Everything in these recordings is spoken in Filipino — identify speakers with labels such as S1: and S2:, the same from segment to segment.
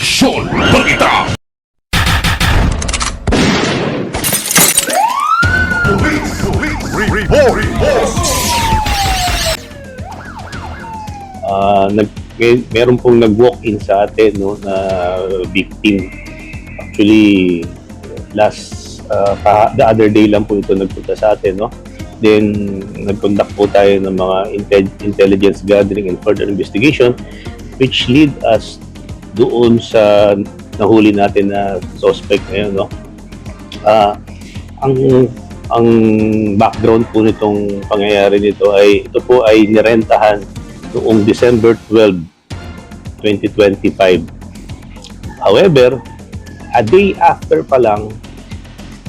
S1: Aksyon Balita!
S2: Meron pong nag-walk-in sa atin, no, na victim. Actually, the other day lang po ito nagpunta sa atin, no. Then nag-conduct po tayo ng mga intelligence gathering and further investigation, which lead us doon sa nahuli natin na suspect ngayon, no. Ang background po nitong pangyayari nito ay ito po ay nirentahan noong December 12, 2025. However, a day after pa lang,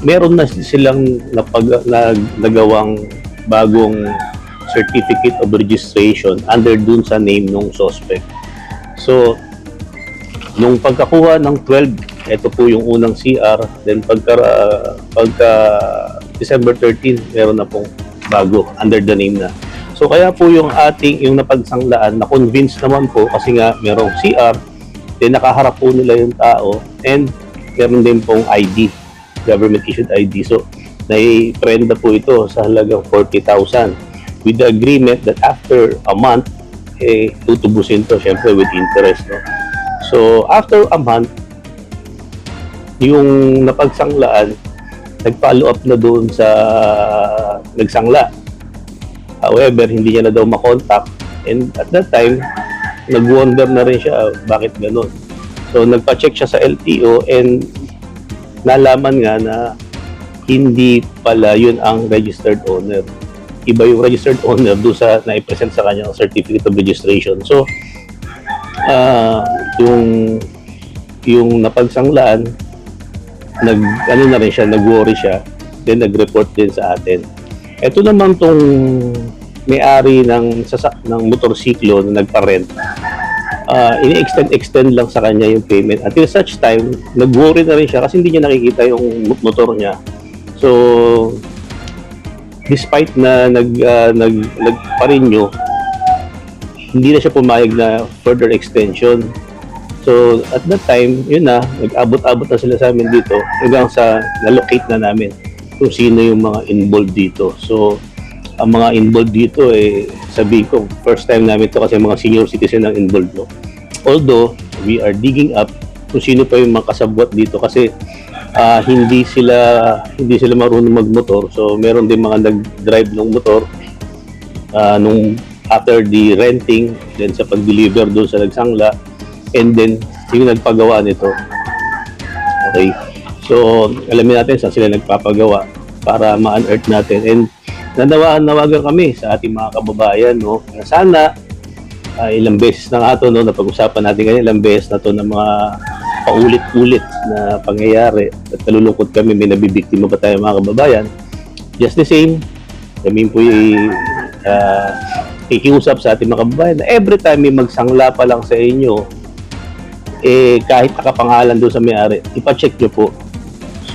S2: meron na silang nagawang bagong certificate of registration under dun sa name ng suspect. So, nung pagkakuha ng 12, ito po yung unang CR, then pagka December 13, meron na pong bago under the name na. So kaya po yung napagsanglaan, na-convince naman po kasi nga merong CR, then nakaharap po nila yung tao, and meron din pong ID, government issued ID. So nai-prenda po ito sa halagang 40,000 with the agreement that after a month, tutubusin to syempre with interest, no? So after a month, yung napagsanglaan, nag-follow up na doon sa nagsangla. However, hindi niya na daw makontak, and at that time, nag-wonder na rin siya bakit ganun. So nagpa-check siya sa LTO and nalaman nga na hindi pala yun ang registered owner. Iba yung registered owner doon sa na-present sa kanya certificate of registration. So yung napagsanglaan, nag-worry siya, then nag-report din sa atin. Ito naman tong may-ari ng motorsiklo na nagpa-rent, ini-extend lang sa kanya yung payment. Until such time, nag-worry na rin siya kasi hindi niya nakikita yung motor niya. So, despite na nagpa-renew, hindi na siya pumayag na further extension. So, at that time, yun na, nag-abot-abot na sila sa amin dito hanggang sa na-locate na namin kung sino yung mga involved dito. So, ang mga involved dito, sabihin ko, first time namin ito kasi mga senior citizen ang involved, no? Although, we are digging up kung sino pa yung mga kasabwat dito kasi hindi sila marunong magmotor. So, meron din mga nag-drive ng motor nung after the renting, then sa pag-deliver doon sa nagsangla, and then yung nagpagawa nito. Okay, so alamin natin saan sila nagpapagawa para ma-unearth natin, and nawagan kami sa ating mga kababayan, no, na sana ilang beses na nga ito, no, napag-usapan natin kanina, ilang beses na ito ng mga paulit-ulit na pangyayari at nalulungkot kami, may nabibiktima pa tayo mga kababayan. Just the same, kami po ikiusap sa ating mga kababayan na every time may magsangla pa lang sa inyo, kahit nakapangalan doon sa may-ari, ipacheck nyo po.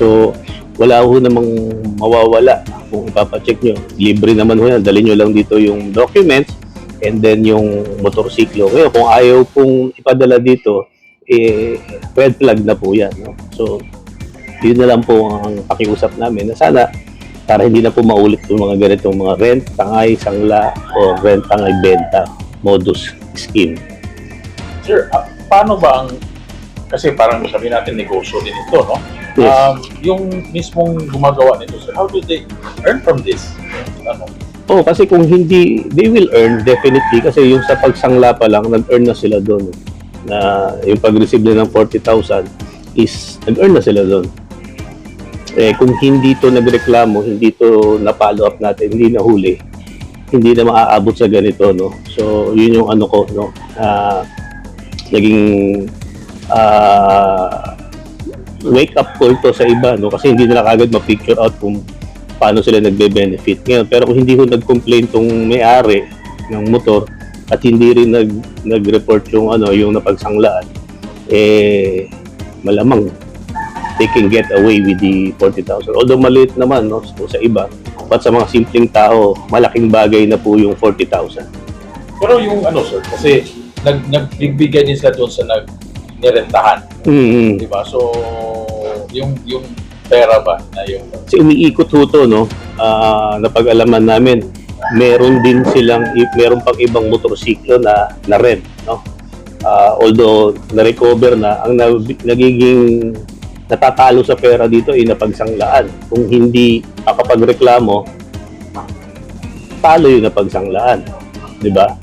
S2: So, wala ho namang mawawala kung ipapacheck nyo. Libre naman ho yan. Dali nyo lang dito yung documents and then yung motorsiklo. Ngayon, kung ayaw pong ipadala dito, red flag na po yan, no? So, yun na lang po ang pakiusap namin na sana para hindi na po maulit yung mga ganitong mga rent, tangay, sangla, o rent, tangay, benta, modus, scheme.
S3: Sir, paano ba ang, kasi parang sabihin natin negosyo din ito, no?
S2: Yes.
S3: Yung mismong gumagawa nito, sir, how do they earn from this? Ano?
S2: Kasi kung hindi, they will earn definitely kasi yung sa pagsangla pa lang, nag-earn na sila doon. Na yung pag-receive nila ng 40,000 is nag-earn na sila doon. Kung hindi to nagreklamo, hindi to na-follow up natin, hindi nahuli, hindi na maaabot sa ganito, no? So, yun yung ano ko, no? Naging wake up call to sa iba, no? Kasi hindi nila kagad ma-picture out kung paano sila nagbe-benefit ngayon. Pero kung hindi ko nag-complain tong may-ari ng motor at hindi rin nag-report yung napagsanglaan, malamang they can get away with the 40,000. Although maliit naman, no, sa iba, but sa mga simpleng tao, malaking bagay na po yung 40,000.
S3: Pero yung sir, kasi nagbibigay din sila doon sa nirentahan.
S2: Mm.
S3: Di ba? So, yung pera ba na yung...
S2: Kasi umiikot ho to, no? Napag-alaman namin, meron pang ibang motorsiklo na rent, no? Although na-recover na, ang nagiging natatalo sa pera dito ay napagsanglaan. Kung hindi makapagreklamo, talo yung napagsanglaan. Di ba?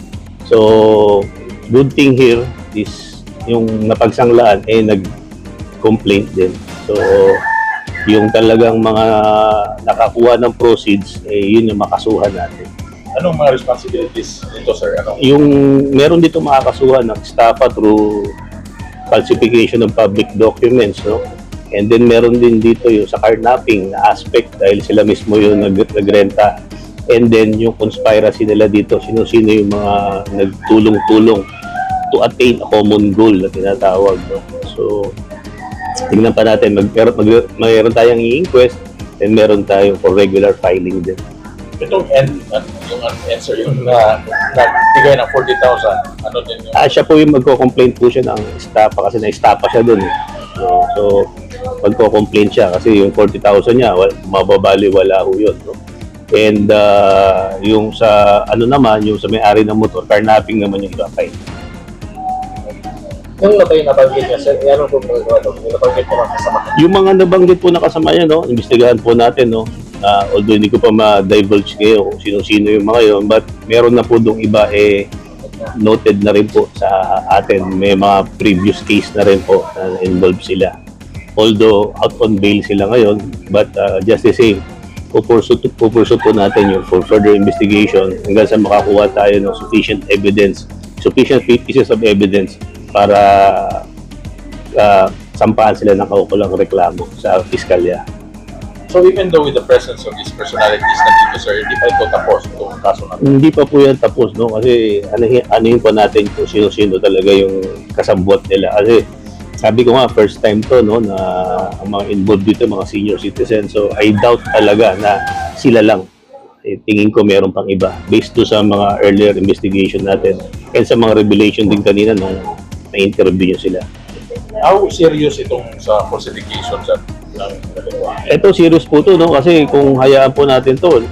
S2: So, good thing here is yung napagsanglaan ay nag-complaint din. So, yung talagang mga nakakuha ng proceeds, yun yung makasuhan natin.
S3: Anong mga responsibilities nito, sir?
S2: Yung meron dito makakasuhan ng estafa through falsification of public documents, no? And then meron din dito yung sa carnapping na aspect dahil sila mismo yung nagrenta. And then yung conspiracy nila dito, sino-sino yung mga nagtulong-tulong to attain a common goal na tinatawag, no? So, tingnan pa natin, mayroon tayong i-inquest and meron tayong for regular filing din.
S3: Itong yung answer, yung nagbigay ng 40,000, ano din yung...
S2: Siya po yung magko-complaint po siya ng estafa kasi na-estafa siya dun. No? So, magko-complaint siya kasi yung 40,000 niya, mababaliwala ho yun. No? And yung sa, yung sa may-ari ng motor, carnapping naman yung iba-file.
S1: Yung nabanggit niya, sir, ano po mga yung nabanggit po mga kasama?
S2: Yung mga nabanggit po na kasama niya, no, imbestigahan po natin, no. Although hindi ko pa ma-divulge ngayon kung sino-sino yung mga yun, but meron na po dong iba noted na rin po sa atin. May mga previous case na rin po na involved sila. Although out on bail sila ngayon, but just the same, pupursue po natin yung for further investigation hanggang sa makakuha tayo ng sufficient pieces of evidence para sampahan sila ng kaukulang reklamo sa piskalya.
S3: So even though with the presence of these personalities na dito, sir, hindi pa ito tapos itong kaso natin?
S2: Hindi pa po yan tapos, no? Kasi anuhin pa natin kung sino-sino talaga yung kasabwat nila. Kasi sabi ko nga, first time to, no, na ang mga involved dito, mga senior citizens. So I doubt talaga na sila lang. Tingin ko meron pang iba based to sa mga earlier investigation natin and sa mga revelation din kanina nung na-interview nyo sila.
S3: How serious itong sa falsification sa
S2: Ito serious po to, no? Kasi kung hayaan po natin to,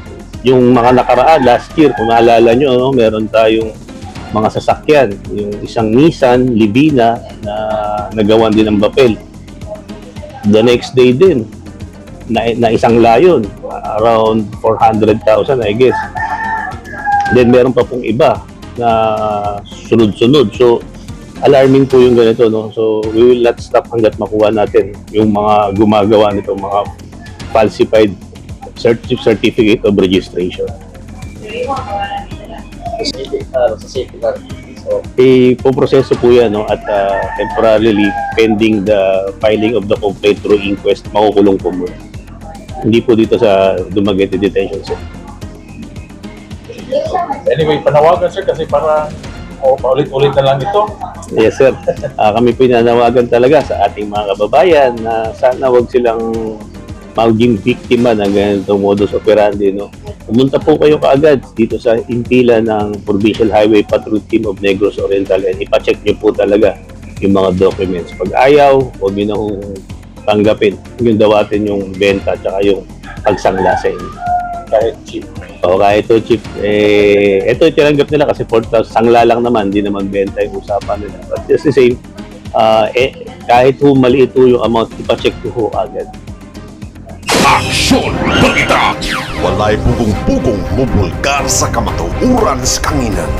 S2: yung mga nakaraan last year, kung naalala nyo, no, meron tayong mga sasakyan, yung isang Nissan Livina na nagawan din ng papel. The next day din, na isang Lion, around 400,000 I guess. Then meron pa pong iba na sunod-sunod. So alarming po yung ganito, no? So we will not stop hanggat makuha natin yung mga gumagawa nitong mga falsified certificate of registration.
S1: Sa safety car. So,
S2: Poproseso po yan, no? At temporarily pending the filing of the complaint through inquest, makukulong po muna. Hindi po dito sa Dumaguete Detention Center.
S3: Anyway, panawagan, sir, kasi parang paulit-ulit na lang ito.
S2: Yes, sir. Kami po inanawagan talaga sa ating mga kababayan na sana wag silang maging biktima ng ganitong modus operandi, no? Pumunta po kayo kaagad dito sa impila ng Provincial Highway Patrol Team of Negros Oriental and ipacheck nyo po talaga yung mga documents. Pag ayaw, huwag nyo na kong tanggapin. Yung dawatin yung benta at saka yung pagsangla sa inyo.
S3: Kahit cheap.
S2: O kahit ito cheap, ito tinanggap nila kasi 4,000, sangla lang naman, hindi naman benta yung usapan nila. But just the same, kahit maliit yung amount, ipacheck ko agad.
S4: Aksyon! Balita! Walay pugong-pugong mubulgar sa kamatuuran sa kanginan.